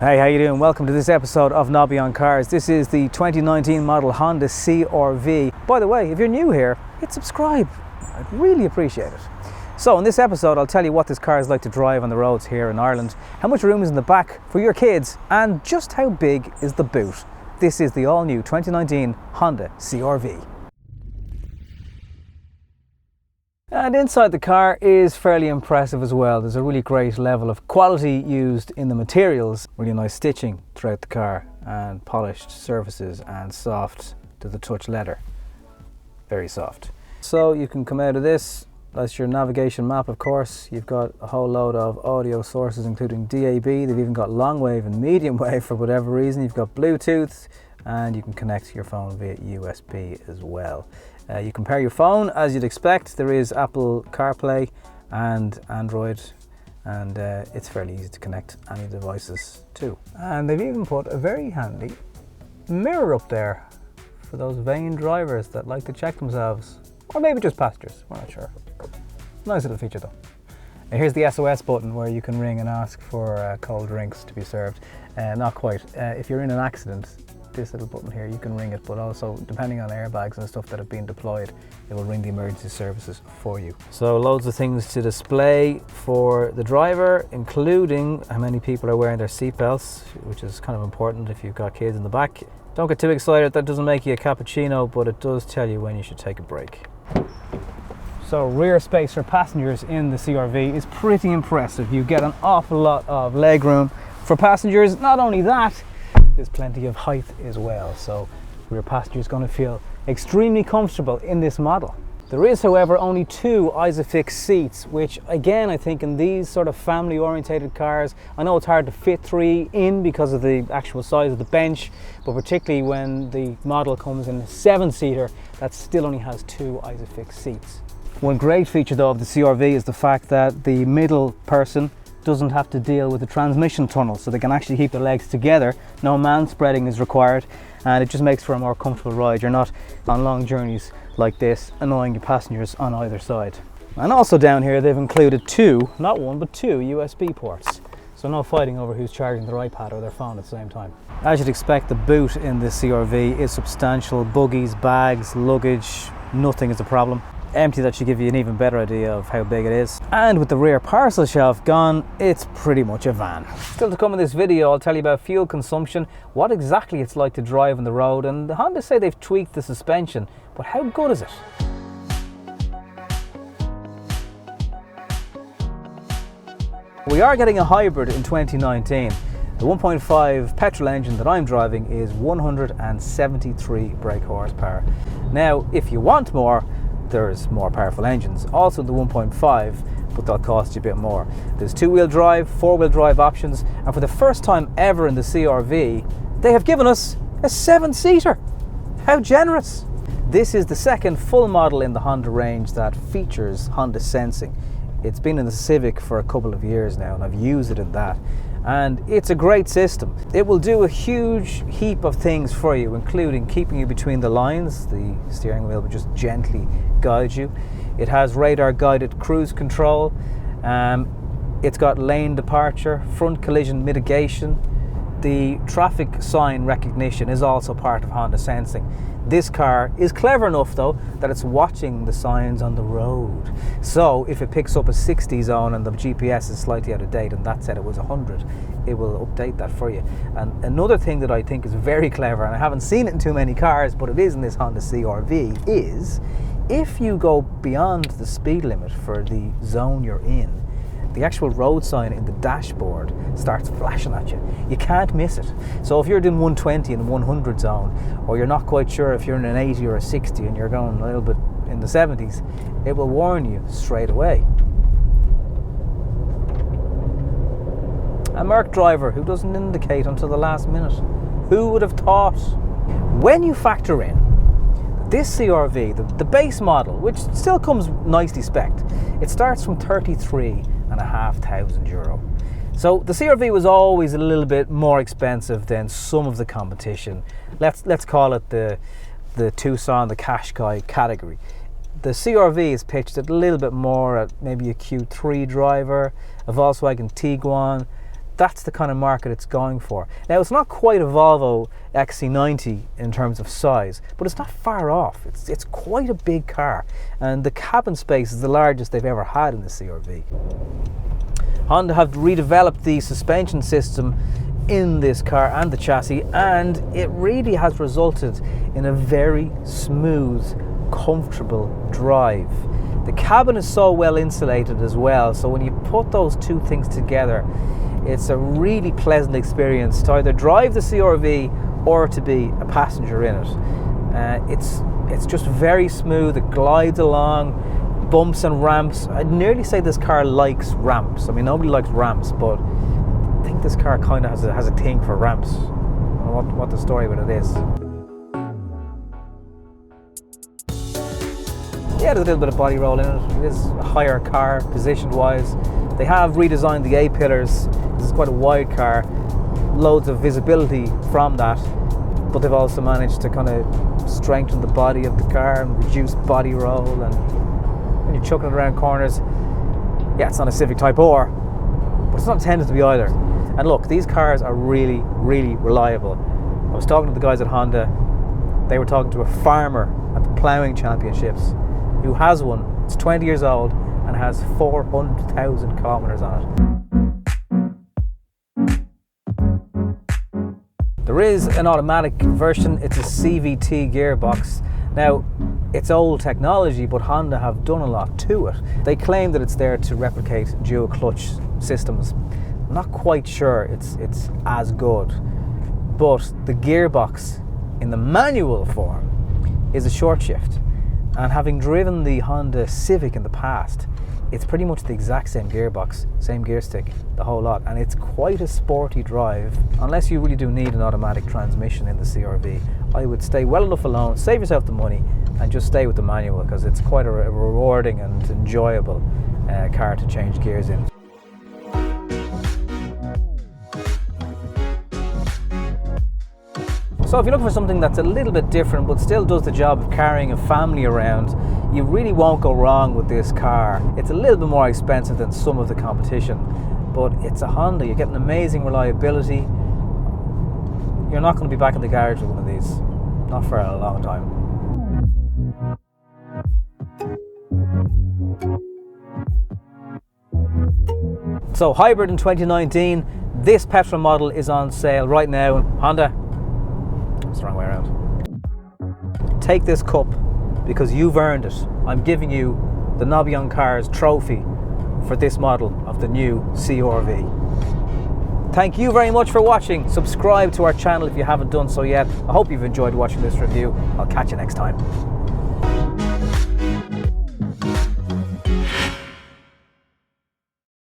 Hey, how you doing? Welcome to this episode of Nobby on Cars. This is the 2019 model Honda CR-V. By the way, if you're new here, hit subscribe. I'd really appreciate it. So in this episode, I'll tell you what this car is like to drive on the roads here in Ireland, how much room is in the back for your kids, and just how big is the boot. This is the all-new 2019 Honda CR-V. And inside the car is fairly impressive as well. There's a really great level of quality used in the materials. Really nice stitching throughout the car and polished surfaces and soft to the touch leather. Very soft. So you can come out of this. That's your navigation map, of course. You've got a whole load of audio sources including DAB. They've even got long wave and medium wave for whatever reason. You've got Bluetooth and you can connect your phone via USB as well. You can pair your phone as you'd expect. There is Apple CarPlay and Android, and it's fairly easy to connect any devices too. And they've even put a very handy mirror up there for those vain drivers that like to check themselves, or maybe just passengers, we're not sure. Nice little feature though. And here's the SOS button where you can ring and ask for cold drinks to be served. Not quite. If you're in an accident, this little button here, you can ring it, but also depending on airbags and stuff that have been deployed, it will ring the emergency services for you. So loads of things to display for the driver, including how many people are wearing their seatbelts, which is kind of important if you've got kids in the back. Don't get too excited, that doesn't make you a cappuccino, but it does tell you when you should take a break. So rear space for passengers in the CR-V is pretty impressive. You get an awful lot of leg room for passengers. Not only that, there's plenty of height as well, so rear passengers going to feel extremely comfortable in this model. There is, however, only two Isofix seats, which again, I think in these sort of family orientated cars, I know it's hard to fit three in because of the actual size of the bench, but particularly when the model comes in a 7-seater, that still only has two Isofix seats. One great feature though of the CR-V is the fact that the middle person doesn't have to deal with the transmission tunnel, so they can actually keep their legs together. No man spreading is required, and it just makes for a more comfortable ride. You're not on long journeys like this, annoying your passengers on either side. And also down here they've included two, not one, but two USB ports. So no fighting over who's charging their iPad or their phone at the same time. As you'd expect, the boot in this CR-V is substantial. Buggies, bags, luggage, nothing is a problem. Empty, that should give you an even better idea of how big it is. And with the rear parcel shelf gone, it's pretty much a van. Still to come in this video, I'll tell you about fuel consumption, what exactly it's like to drive on the road, and the Honda say they've tweaked the suspension, but how good is it? We are getting a hybrid in 2019. The 1.5 petrol engine that I'm driving is 173 brake horsepower. Now, if you want more, there's more powerful engines, also the 1.5, but they'll cost you a bit more. There's 2-wheel drive, 4-wheel drive options, and for the first time ever in the CR-V, they have given us a 7-seater. How generous! This is the second full model in the Honda range that features Honda sensing. It's been in the Civic for a couple of years now, and I've used it in that. And it's a great system. It will do a huge heap of things for you, including keeping you between the lines. The steering wheel will just gently guide you. It has radar guided cruise control. It's got lane departure, front collision mitigation. The traffic sign recognition is also part of Honda sensing. This car is clever enough though that it's watching the signs on the road. So if it picks up a 60 zone and the GPS is slightly out of date and that said it was 100, it will update that for you. And another thing that I think is very clever, and I haven't seen it in too many cars, but it is in this Honda CR-V, is if you go beyond the speed limit for the zone you're in, the actual road sign in the dashboard starts flashing at you. You can't miss it. So if you're doing 120 in the 100 zone, or you're not quite sure if you're in an 80 or a 60 and you're going a little bit in the 70s, it will warn you straight away. A Merc driver who doesn't indicate until the last minute. Who would have thought? When you factor in this CR-V, the base model, which still comes nicely spec'd, it starts from €33,500. So the CR-V was always a little bit more expensive than some of the competition. Let's call it the Tucson, the Qashqai category. The CR-V is pitched at a little bit more at maybe a Q3 driver, a Volkswagen Tiguan, that's the kind of market it's going for. Now, it's not quite a Volvo XC90 in terms of size, but it's not far off. It's quite a big car, and the cabin space is the largest they've ever had in the CR-V. Honda have redeveloped the suspension system in this car and the chassis, and it really has resulted in a very smooth, comfortable drive. The cabin is so well insulated as well, so when you put those two things together, it's a really pleasant experience to either drive the CR-V or to be a passenger in it. It's just very smooth. It glides along, bumps and ramps. I'd nearly say this car likes ramps. I mean, nobody likes ramps, but I think this car kind of has a thing for ramps. I don't know what the story with it is. Yeah, there's a little bit of body roll in it. It is a higher car, position-wise. They have redesigned the A-pillars. This is quite a wide car. Loads of visibility from that. But they've also managed to kind of strengthen the body of the car and reduce body roll. And when you're chucking it around corners, yeah, it's not a Civic Type R, but it's not intended to be either. And look, these cars are really, really reliable. I was talking to the guys at Honda. They were talking to a farmer at the ploughing championships who has one. It's 20 years old and has 400,000 kilometers on it. There is an automatic version. It's a CVT gearbox. Now, it's old technology, but Honda have done a lot to it. They claim that it's there to replicate dual clutch systems. I'm not quite sure it's as good, but the gearbox in the manual form is a short shift. And having driven the Honda Civic in the past, it's pretty much the exact same gearbox, same gear stick, the whole lot, and it's quite a sporty drive. Unless you really do need an automatic transmission in the CR-V, I would stay well enough alone, save yourself the money, and just stay with the manual, because it's quite a rewarding and enjoyable car to change gears in. So if you're looking for something that's a little bit different but still does the job of carrying a family around, you really won't go wrong with this car. It's a little bit more expensive than some of the competition, but it's a Honda. You're getting amazing reliability. You're not going to be back in the garage with one of these, not for a long time. So hybrid in 2019, this petrol model is on sale right now. Honda, it's the wrong way around. Take this cup because you've earned it. I'm giving you the Nobby on Cars trophy for this model of the new CR-V. Thank you very much for watching. Subscribe to our channel if you haven't done so yet. I hope you've enjoyed watching this review. I'll catch you next time.